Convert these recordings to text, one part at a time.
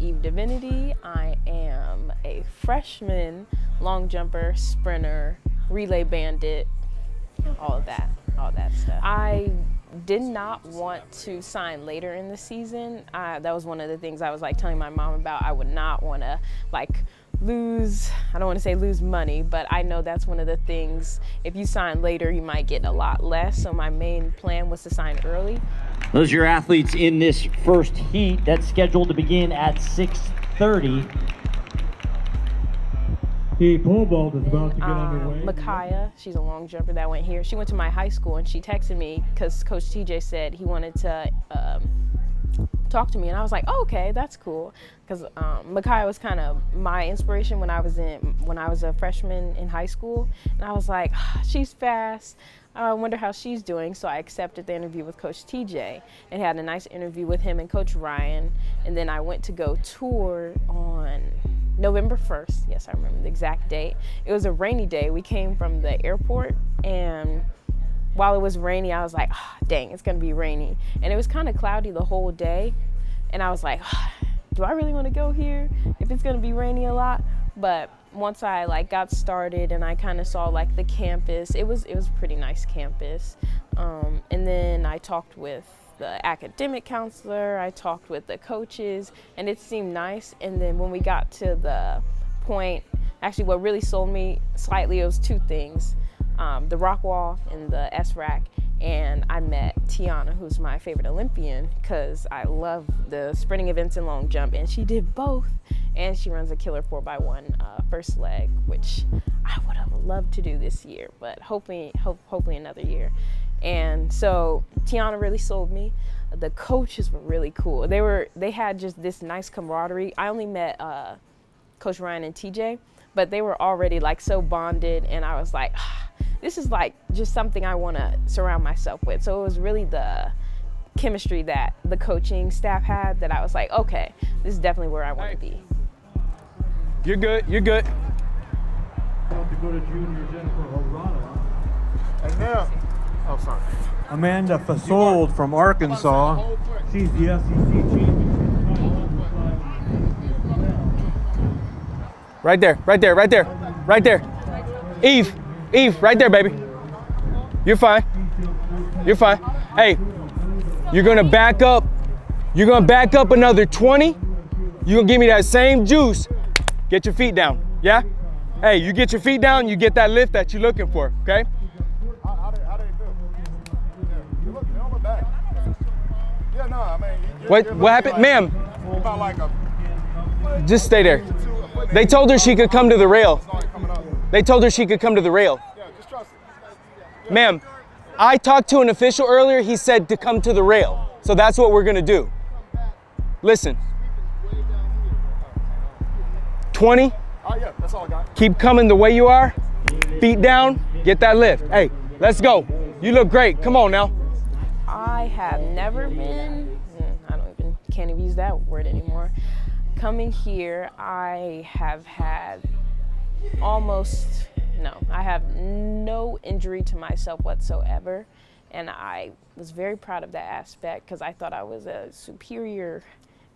Eve Divinity. I am a freshman long jumper, sprinter, relay bandit, all that stuff. I did not want to sign later in the season. That was one of the things I was like telling my mom about. I would not want to like lose, I don't want to say lose money, but I know that's one of the things, if you sign later, you might get a lot less. So my main plan was to sign early. Those are your athletes in this first heat that's scheduled to begin at 6:30. The pole vault is about to get underway. Micaiah, she's a long jumper that went here. She went to my high school and she texted me because Coach TJ said he wanted to talk to me, and I was like, oh, okay, that's cool, because Micaiah was kind of my inspiration when I was a freshman in high school, and I was like, she's fast. I wonder how she's doing. So I accepted the interview with Coach TJ and had a nice interview with him and Coach Ryan, and then I went to go tour on November 1st. Yes, I remember the exact date. It was a rainy day. We came from the airport, and while it was rainy, I was like, oh, dang, it's gonna be rainy. And it was kind of cloudy the whole day. And I was like, oh, do I really wanna go here if it's gonna be rainy a lot? But once I like got started and I kind of saw like the campus, it was a pretty nice campus. And then I talked with the academic counselor, I talked with the coaches, and it seemed nice. And then when we got to the point, actually what really sold me slightly, it was two things. The rock wall and the S-rack, and I met Tiana, who's my favorite Olympian, because I love the sprinting events and long jump, and she did both, and she runs a killer 4x1 first leg, which I would have loved to do this year, but hopefully another year. And so Tiana really sold me. The coaches were really cool. They had just this nice camaraderie. I only met Coach Ryan and TJ, but they were already like so bonded, and I was like, this is like just something I want to surround myself with. So it was really the chemistry that the coaching staff had that I was like, okay, this is definitely where I want to be. You're good, you're good. South Dakota junior Jennifer Horada. And now, oh, sorry. Amanda Fasold from Arkansas. She's the SEC champion. Right there, right there, right there, right there. Eve, right there, baby. You're fine. You're fine. Hey, you're gonna back up. You're gonna back up another 20. You're gonna give me that same juice. Get your feet down, yeah? Hey, you get your feet down, you get that lift that you're looking for, okay? How do you feel? Yeah, you look bad. Yeah, no, I mean. What happened? Like, ma'am. About like just stay there. They told her she could come to the rail. They told her she could come to the rail. Yeah, just trust it. Ma'am, I talked to an official earlier. He said to come to the rail. So that's what we're going to do. Listen. 20. Oh, yeah, that's all I got. Keep coming the way you are. Feet down. Get that lift. Hey, let's go. You look great. Come on now. I have never been, can't even use that word anymore. Coming here, I have had I have no injury to myself whatsoever, and I was very proud of that aspect because I thought I was a superior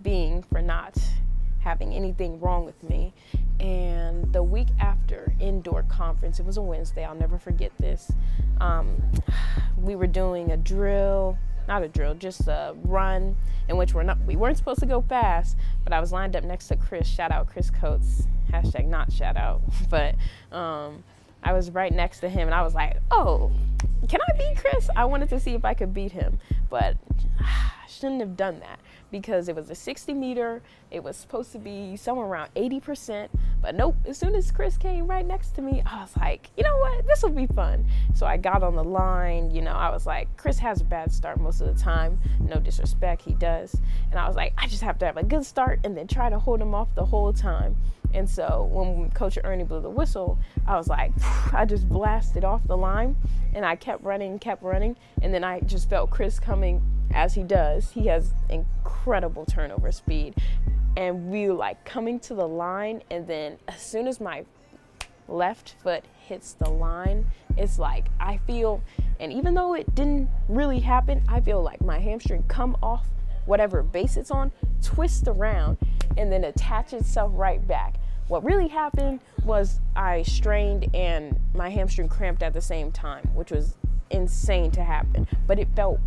being for not having anything wrong with me. And the week after indoor conference, it was a Wednesday, I'll never forget this, we were doing a drill, not a drill, just a run in which we weren't supposed to go fast, but I was lined up next to Chris, shout out Chris Coates, hashtag not shout out, but I was right next to him and I was like, oh, can I beat Chris? I wanted to see if I could beat him, but I shouldn't have done that because it was a 60 meter, it was supposed to be somewhere around 80%, but nope, as soon as Chris came right next to me, I was like, you know what, this will be fun. So I got on the line, I was like, Chris has a bad start most of the time, no disrespect, he does. And I was like, I just have to have a good start and then try to hold him off the whole time. And so when Coach Ernie blew the whistle, I was like, I just blasted off the line and I kept running. And then I just felt Chris coming as he does. He has incredible turnover speed. And we were like coming to the line, and then as soon as my left foot hits the line, it's like I feel, and even though it didn't really happen, I feel like my hamstring come off whatever base it's on, twist around, and then attach itself right back. What really happened was I strained and my hamstring cramped at the same time, which was insane to happen, but it felt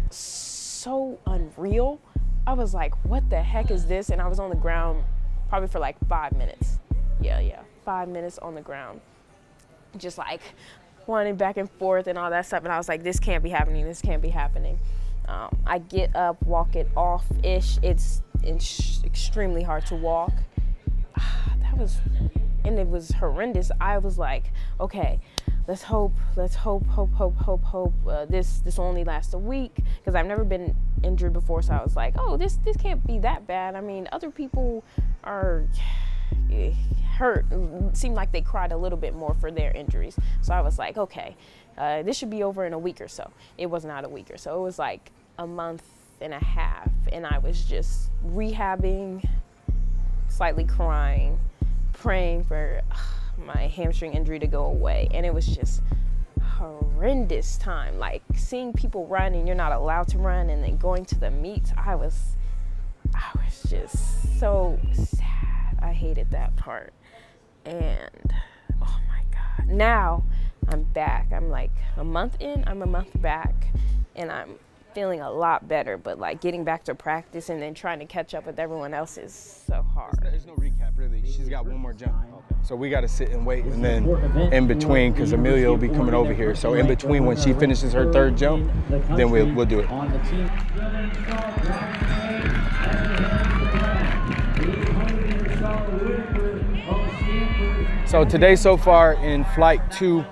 so unreal. I was like, what the heck is this? And I was on the ground probably for like 5 minutes. Yeah, 5 minutes on the ground, just like running back and forth and all that stuff. And I was like, this can't be happening. This can't be happening. I get up, walk it off-ish. It's extremely hard to walk. And it was horrendous. I was like, okay, let's hope this will only last a week, because I've never been injured before. So I was like, oh, this can't be that bad. I mean, other people are hurt. It seemed like they cried a little bit more for their injuries. So I was like, okay, this should be over in a week or so. It was not a week or so. It was like a month and a half, and I was just rehabbing, slightly crying, praying for my hamstring injury to go away. And it was just horrendous time, like seeing people run and you're not allowed to run, and then going to the meets. I was just so sad. I hated that part. And oh my God, now I'm back. I'm like a month in, I'm a month back, and I'm feeling a lot better, but like getting back to practice and then trying to catch up with everyone else is so hard. There's no recap, really. She's got one more jump. So we got to sit and wait, and then in between, because Amelia will be coming over here. So in between, when she finishes her third jump, then we'll do it. So today so far in flight 2,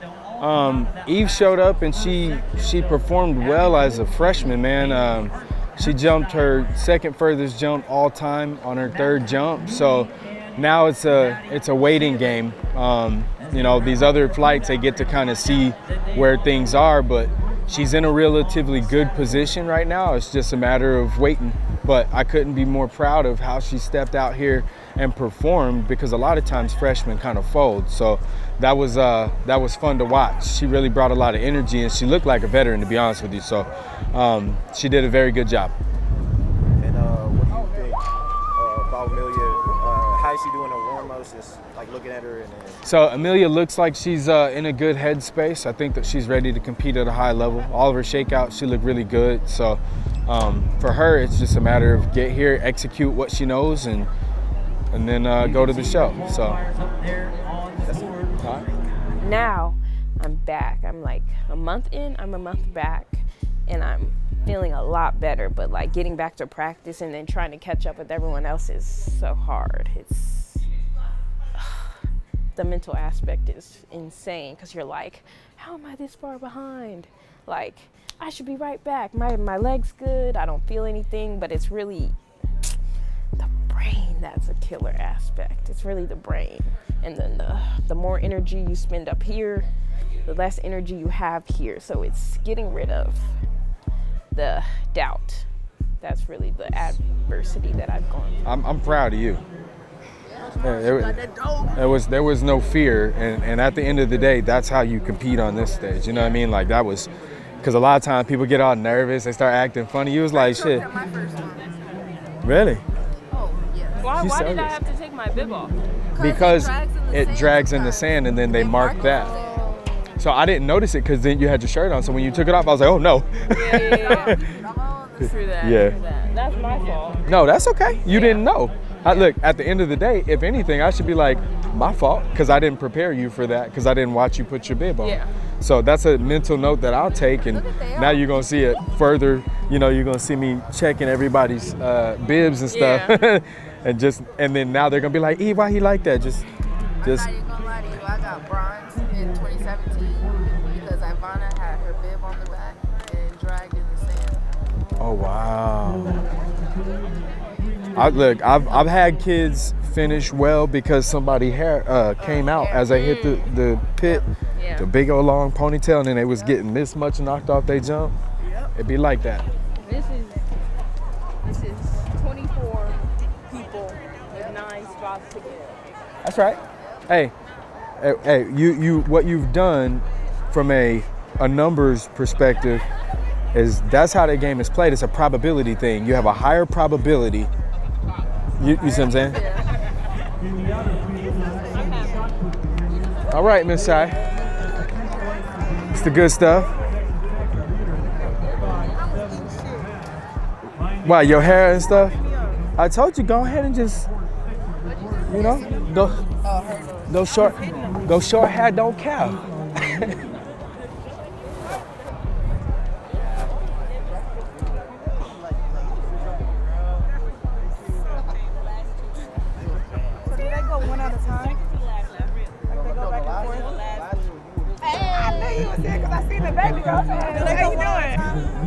Eve showed up and she performed well as a freshman, man. She jumped her second furthest jump all time on her third jump. So now it's a waiting game. You know, these other flights, they get to kind of see where things are, but she's in a relatively good position right now. It's just a matter of waiting. But I couldn't be more proud of how she stepped out here and performed, because a lot of times freshmen kind of fold. So that was fun to watch. She really brought a lot of energy, and she looked like a veteran, to be honest with you. So she did a very good job. And what do you think about Amelia? How is she doing her warm-ups? Just like looking at her. So Amelia looks like she's in a good headspace. I think that she's ready to compete at a high level. All of her shakeouts, she looked really good. So for her, it's just a matter of get here, execute what she knows, and then go to the show. So now I'm back. I'm like a month in, I'm a month back, and I'm feeling a lot better, but like getting back to practice and then trying to catch up with everyone else is so hard. It's the mental aspect is insane, because you're like, how am I this far behind? Like, I should be right back. My leg's good, I don't feel anything, but it's really the brain that's a killer aspect. It's really the brain. And then the more energy you spend up here, the less energy you have here. So it's getting rid of the doubt. That's really the adversity that I've gone through. I'm proud of you. There was no fear, and at the end of the day, that's how you compete on this stage. You know what I mean? Like, that was, because a lot of times people get all nervous, they start acting funny. You was like, shit. My first one. Really? Oh, yes. Why did I have to take my bib off? Because it drags in the sand, and then they mark that. So I didn't notice it, because then you had your shirt on. So when you took it off, I was like, oh no. Yeah. Through that. Yeah. That's my fault. No, that's okay. You didn't know. Look, at the end of the day, if anything, I should be like, my fault, because I didn't prepare you for that, because I didn't watch you put your bib on. Yeah. So that's a mental note that I'll take, and now you're going to see it further. You know, you're going to see me checking everybody's bibs and stuff. Yeah. and then now they're going to be like, Eve, why he like that? Just. I'm not even going to lie to you. I got bronze in 2017 because Ivana had her bib on the back and dragged in the sand. Oh, wow. Look, I've had kids finish well because somebody hair came out as they hit the pit, the big old long ponytail, and then they was getting this much knocked off they jump. It'd be like that. This is 24 people with 9 spots to get. That's right. Hey, you what you've done from a numbers perspective is that's how the game is played. It's a probability thing. You have a higher probability You see what I'm saying? Yeah. All right, Miss Shy. It's the good stuff. Why, your hair and stuff? I told you, go ahead and just, you know, go short hair, don't count. I knew you was there because I seen the baby girl. How you doing?